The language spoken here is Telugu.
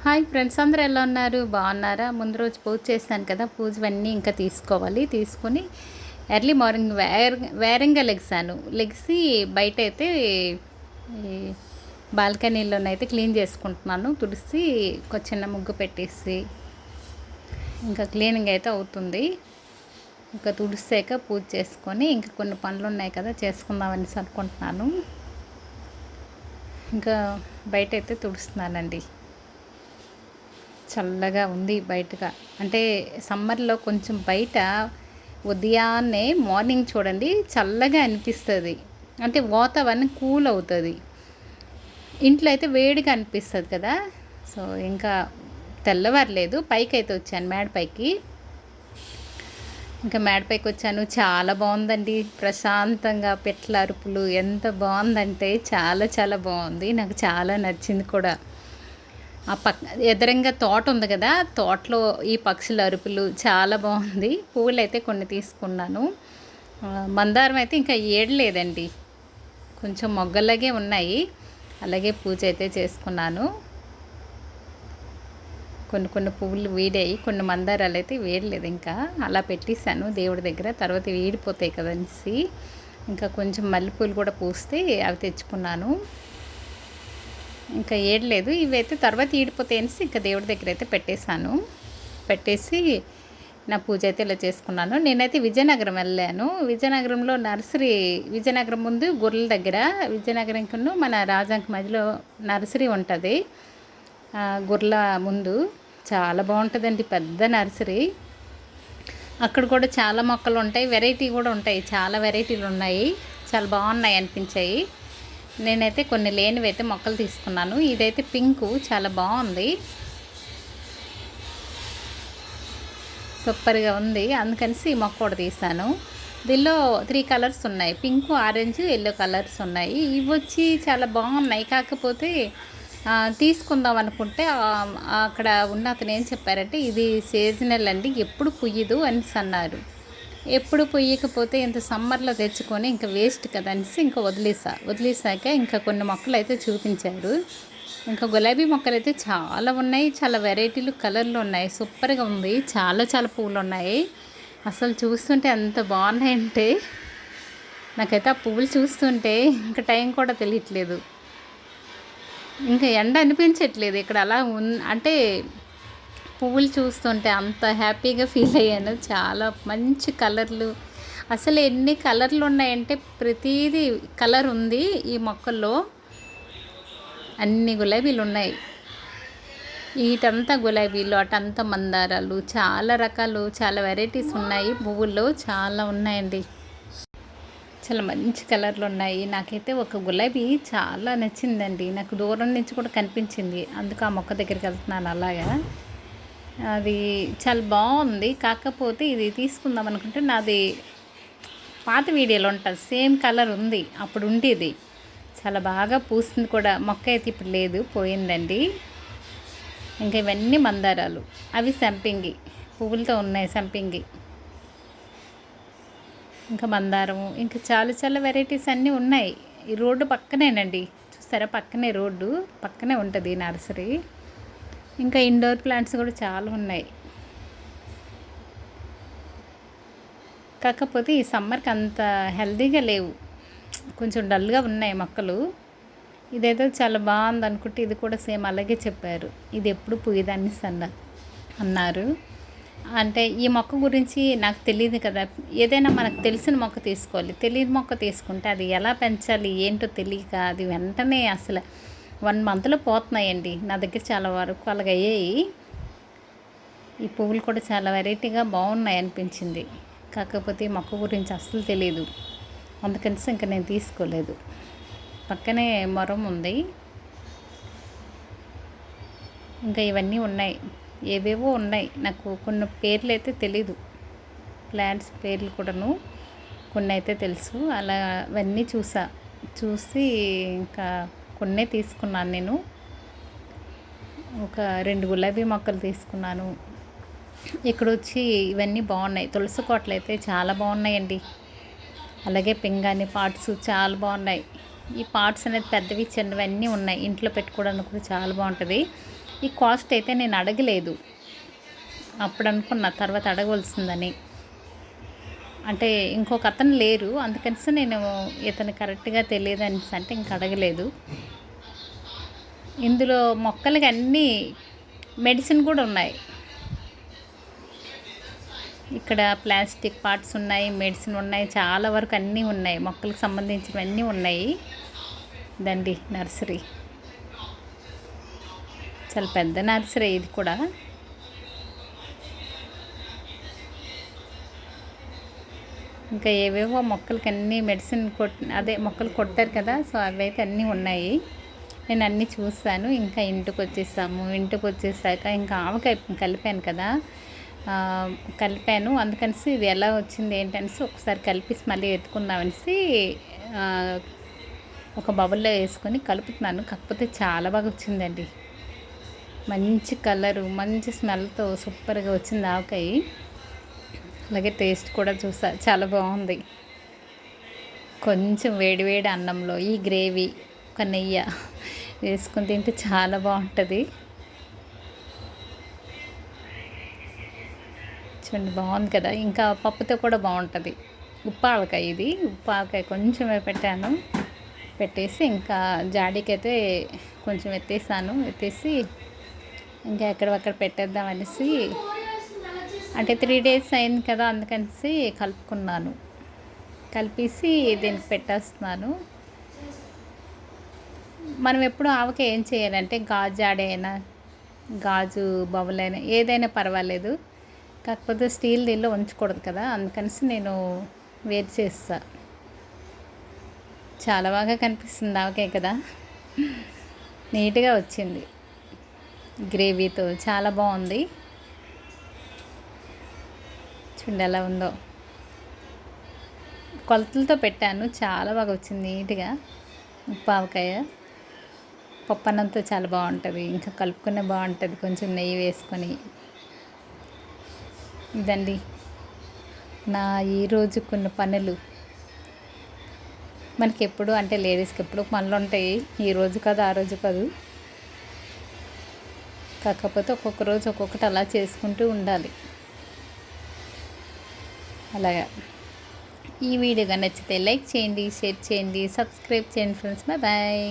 హాయ్ ఫ్రెండ్స్, అందరూ ఎలా ఉన్నారు? బాగున్నారా? ముందు రోజు పూజ చేశాను కదా, పూజవన్నీ ఇంకా తీసుకోవాలి. తీసుకొని ఎర్లీ మార్నింగ్ వేరంగా లెగిసి బయట అయితే ఈ బాల్కనీలోనైతే క్లీన్ చేసుకుంటున్నాను. తుడిసి ఒక చిన్న ముగ్గు పెట్టేసి ఇంకా క్లీనింగ్ అయితే అవుతుంది. ఇంకా తుడిసాక పూజ చేసుకొని ఇంకా కొన్ని పనులు ఉన్నాయి కదా, చేసుకుందామని అనుకుంటున్నాను. ఇంకా బయట అయితే తుడుస్తున్నానండి. చల్లగా ఉంది బయటగా. అంటే సమ్మర్లో కొంచెం బయట ఉదయాన్నే మార్నింగ్ చూడండి చల్లగా అనిపిస్తుంది. అంటే వాతావరణం కూల్ అవుతుంది. ఇంట్లో అయితే వేడిగా అనిపిస్తుంది కదా. సో ఇంకా తెల్లవారలేదు, పైకి అయితే వచ్చాను, మేడపైకి. ఇంకా మేడపైకి వచ్చాను. చాలా బాగుందండి, ప్రశాంతంగా పెట్ల అరుపులు ఎంత బాగుందంటే చాలా చాలా బాగుంది. నాకు చాలా నచ్చింది కూడా. ఆ ఎదురంగా తోట ఉంది కదా, తోటలో ఈ పక్షుల అరుపులు చాలా బాగుంది. పువ్వులు అయితే కొన్ని తీసుకున్నాను. మందారం అయితే ఇంకా ఏడలేదండి, కొంచెం మొగ్గలాగే ఉన్నాయి. అలాగే పూజ అయితే చేసుకున్నాను. కొన్ని పువ్వులు వీడాయి, కొన్ని మందారాలు అయితే వేయలేదు. ఇంకా అలా పెట్టేశాను దేవుడి దగ్గర. తర్వాత వీడిపోతాయి కదనేసి ఇంకా కొంచెం మల్లెపూలు కూడా పూస్తే అవి తెచ్చుకున్నాను. ఇంకా ఏడలేదు, ఇవైతే తర్వాత ఈడిపోతాయి అనేసి ఇంకా దేవుడి దగ్గర అయితే పెట్టేసి నా పూజ అయితే ఇలా చేసుకున్నాను. నేనైతే విజయనగరం వెళ్ళాను. విజయనగరంలో విజయనగరం ముందు గొర్రెల దగ్గర, విజయనగరంకు మన రాజాంక మధ్యలో నర్సరీ ఉంటుంది. గొర్రెల ముందు చాలా బాగుంటుందండి, పెద్ద నర్సరీ. అక్కడ కూడా చాలా మొక్కలు ఉంటాయి, వెరైటీ కూడా ఉంటాయి, చాలా వెరైటీలు ఉన్నాయి. చాలా బాగున్నాయి అనిపించాయి. నేనైతే కొన్ని లేనివి అయితే మొక్కలు తీసుకున్నాను. ఇదైతే పింకు, చాలా బాగుంది, సూపర్గా ఉంది. అందుకని ఈ మొక్క కూడా తీసాను. దీనిలో 3 కలర్స్ ఉన్నాయి, పింకు, ఆరెంజ్, ఎల్లో కలర్స్ ఉన్నాయి. ఇవి వచ్చి చాలా బాగున్నాయి. కాకపోతే తీసుకుందాం అనుకుంటే అక్కడ ఉన్న అతను ఏం చెప్పారంటే ఇది సీజనల్ అండి, ఎప్పుడు పుయ్యదు అనేసి అన్నారు. ఎప్పుడు పొయ్యకపోతే ఇంత సమ్మర్లో తెచ్చుకొని ఇంకా వేస్ట్ కదా అనేసి ఇంకా వదిలేసాక ఇంకా కొన్ని మొక్కలు అయితే చూపించారు. ఇంకా గులాబీ మొక్కలు అయితే చాలా ఉన్నాయి, చాలా వెరైటీలు కలర్లు ఉన్నాయి. సూపర్గా ఉంది, చాలా చాలా పువ్వులు ఉన్నాయి. అసలు చూస్తుంటే ఎంత బాగున్నాయంటే నాకైతే ఆ పువ్వులు చూస్తుంటే ఇంకా టైం కూడా తెలియట్లేదు. ఇంకా ఎండ అనిపించట్లేదు ఇక్కడ. అలా అంటే పువ్వులు చూస్తుంటే అంత హ్యాపీగా ఫీల్ అయ్యాను. చాలా మంచి కలర్లు, అసలు ఎన్ని కలర్లు ఉన్నాయంటే ప్రతిదీ కలర్ ఉంది ఈ మొక్కల్లో. అన్ని గులాబీలు ఉన్నాయి, ఇటంతా గులాబీలు, అటంతా మందారాలు, చాలా రకాలు, చాలా వెరైటీస్ ఉన్నాయి. పువ్వుల్లో చాలా ఉన్నాయండి, చాలా మంచి కలర్లు ఉన్నాయి. నాకైతే ఒక గులాబీ చాలా నచ్చిందండి, నాకు దూరం నుంచి కూడా కనిపించింది. అందుకు ఆ మొక్క దగ్గరికి వెళ్తున్నాను. అలాగా అది చాలా బాగుంది. కాకపోతే ఇది తీసుకుందాం అనుకుంటే నాది పాత వీడియోలో ఉంటుంది, సేమ్ కలర్ ఉంది, అప్పుడు ఉండేది. చాలా బాగా పూస్తుంది కూడా. మొక్క అయితే ఇప్పుడు లేదు, పోయిందండి. ఇంకా ఇవన్నీ మందారాలు, అవి సంపింగి పువ్వులతో ఉన్నాయి, సంపింగి, ఇంకా మందారము, ఇంకా చాలా చాలా వెరైటీస్ అన్నీ ఉన్నాయి. ఈ రోడ్డు పక్కనేనండి, చూస్తారా, పక్కనే రోడ్డు పక్కనే ఉంటుంది నర్సరీ. ఇంకా ఇండోర్ ప్లాంట్స్ కూడా చాలా ఉన్నాయి. కాకపోతే ఈ సమ్మర్కి అంత హెల్తీగా లేవు, కొంచెం డల్గా ఉన్నాయి మొక్కలు. ఇదేదో చాలా బాగుంది అనుకుంటే ఇది కూడా సేమ్ అలాగే చెప్పారు, ఇది ఎప్పుడు పూయదాన్ని అన్నారు. అంటే ఈ మొక్క గురించి నాకు తెలియదు కదా, ఏదైనా మనకు తెలిసిన మొక్క తీసుకోవాలి. తెలియని మొక్క తీసుకుంటే అది ఎలా పెంచాలి ఏంటో తెలియక అది వెంటనే అసలు 1 మంత్లో పోతున్నాయండి. నా దగ్గర చాలా వరకు అలాగయ్యాయి. ఈ పువ్వులు కూడా చాలా వెరైటీగా బాగున్నాయి అనిపించింది. కాకపోతే ఈ మొక్క గురించి అస్సలు తెలియదు, అందుకని ఇంకా నేను తీసుకోలేదు. పక్కనే మొరం ఉంది, ఇంకా ఇవన్నీ ఉన్నాయి, ఏవేవో ఉన్నాయి. నాకు కొన్ని పేర్లు అయితే తెలీదు, ప్లాంట్స్ పేర్లు కూడాను కొన్ని అయితే తెలుసు. అలా అవన్నీ చూసి ఇంకా కొన్నే తీసుకున్నాను. నేను ఒక 2 గులాబీ మొక్కలు తీసుకున్నాను. ఇక్కడ వచ్చి ఇవన్నీ బాగున్నాయి. తులసి కోటలు అయితే చాలా బాగున్నాయండి. అలాగే పింగాణి పాట్స్ చాలా బాగున్నాయి. ఈ పాట్స్ అనేది పెద్దవి చిన్నవి అన్నీ ఉన్నాయి, ఇంట్లో పెట్టుకోవడానికి కూడా చాలా బాగుంటుంది. ఈ కాస్ట్ అయితే నేను అడగలేదు, అప్పుడు అనుకున్న తర్వాత అడగవలసిందని. అంటే ఇంకొక అతను లేరు, అందుకని నేను ఇతను కరెక్ట్గా తెలియదు అనేసి అంటే ఇంక అడగలేదు. ఇందులో మొక్కలకి అన్నీ మెడిసిన్ కూడా ఉన్నాయి. ఇక్కడ ప్లాస్టిక్ పార్ట్స్ ఉన్నాయి, మెడిసిన్ ఉన్నాయి, చాలా వరకు అన్నీ ఉన్నాయి, మొక్కలకు సంబంధించినవన్నీ ఉన్నాయి. దండి నర్సరీ, చాలా పెద్ద నర్సరీ ఇది కూడా. ఇంకా ఏవేవో మొక్కలకి అన్నీ మెడిసిన్ అదే మొక్కలు కొట్టారు కదా, సో అవి అయితే అన్నీ ఉన్నాయి. నేను అన్నీ చూసాను. ఇంకా ఇంటికి వచ్చేసాము. ఇంటికి వచ్చేసాక ఇంకా ఆవకాయ కలిపాను కదా, కలిపాను. అందుకనేసి ఇది ఎలా వచ్చింది ఏంటనేసి ఒకసారి కలిపేసి మళ్ళీ ఎత్తుకుందామనేసి ఒక బౌల్లో వేసుకొని కలుపుతున్నాను. కాకపోతే చాలా బాగా వచ్చిందండి, మంచి కలరు, మంచి స్మెల్తో సూపర్గా వచ్చింది ఆవకాయ. అలాగే టేస్ట్ కూడా చూసా, చాలా బాగుంది. కొంచెం వేడివేడి అన్నంలో ఈ గ్రేవీ ఒక నెయ్యి వేసుకొని తింటే చాలా బాగుంటుంది. చూడండి బాగుంది కదా, ఇంకా పప్పుతో కూడా బాగుంటుంది. ఉప్పు ఆవకాయ ఇది, ఉప్పు ఆవకాయ కొంచెమే పెట్టాను. పెట్టేసి ఇంకా జాడీకైతే కొంచెం ఎత్తేసి ఇంకా ఎక్కడక్కడ పెట్టేద్దాం అనేసి, అంటే 3 days అయింది కదా, అందుకనేసి కలుపుకున్నాను. కలిపేసి దీనికి పెట్టేస్తున్నాను. మనం ఎప్పుడు ఆవకాయ ఏం చేయాలంటే గాజు జాడైనా గాజు బౌల్ అయినా ఏదైనా పర్వాలేదు, కాకపోతే స్టీల్ దీనిలో ఉంచకూడదు కదా, అందుకనేసి నేను వేరు చేస్తా. చాలా బాగా కనిపిస్తుంది ఆవకాయ కదా, నీట్గా వచ్చింది గ్రేవీతో, చాలా బాగుంది. చూడండి ఎలా ఉందో, కొలతలతో పెట్టాను, చాలా బాగా వచ్చింది నీట్గా. ఉప్పు ఆవకాయ పప్పన్నంతో చాలా బాగుంటుంది, ఇంకా కలుపుకునే బాగుంటుంది కొంచెం నెయ్యి వేసుకొని. ఇదండి నా ఈరోజు కొన్ని పనులు. మనకి ఎప్పుడు అంటే లేడీస్కి ఎప్పుడు పనులు ఉంటాయి, ఈ రోజు కాదు ఆ రోజు కాదు, కాకపోతే ఒక్కొక్క రోజు ఒక్కొక్కటి అలా చేసుకుంటూ ఉండాలి. అలాగా ఈ వీడియో నచ్చితే లైక్ చేయండి, షేర్ చేయండి, సబ్స్క్రైబ్ చేయండి ఫ్రెండ్స్. బాయ్.